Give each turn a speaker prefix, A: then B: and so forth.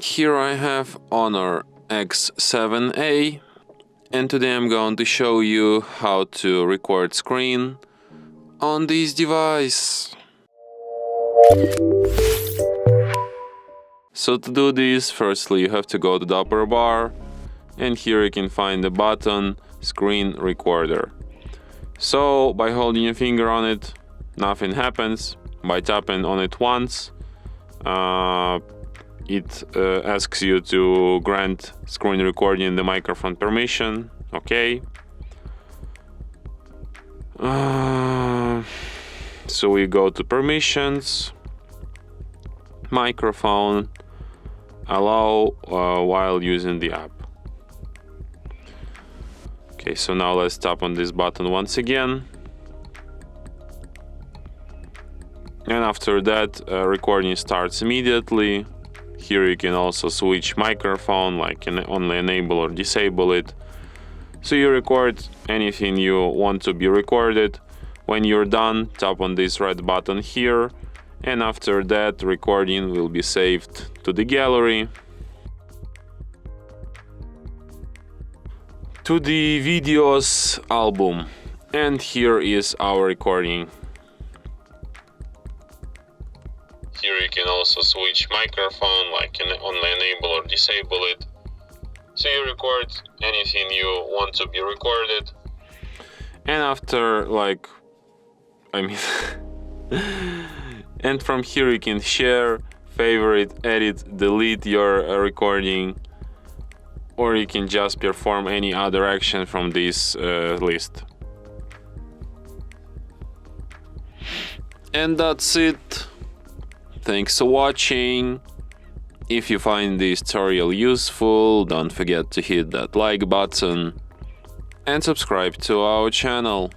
A: Here I have HONOR X7A, and today I'm going to show you how to record screen on this device. So to do this, firstly you have to go to the upper bar, and here you can find the button Screen Recorder. So by holding your finger on it, nothing happens. By tapping on it once, it asks you to grant screen recording the microphone permission. Okay. So we go to permissions, microphone, allow while using the app. Okay, so now let's tap on this button once again. And after that, recording starts immediately. Here you can also switch microphone, like only enable or disable it. So you record anything you want to be recorded. When you're done, tap on this red button here, and after that, recording will be saved to the gallery, to the videos album. And here is our recording. Here you can also switch microphone, like only enable or disable it. So you record anything you want to be recorded. And after, and from here you can share, favorite, edit, delete your recording, or you can just perform any other action from this list. And that's it. Thanks for watching. If you find this tutorial useful, don't forget to hit that like button and subscribe to our channel.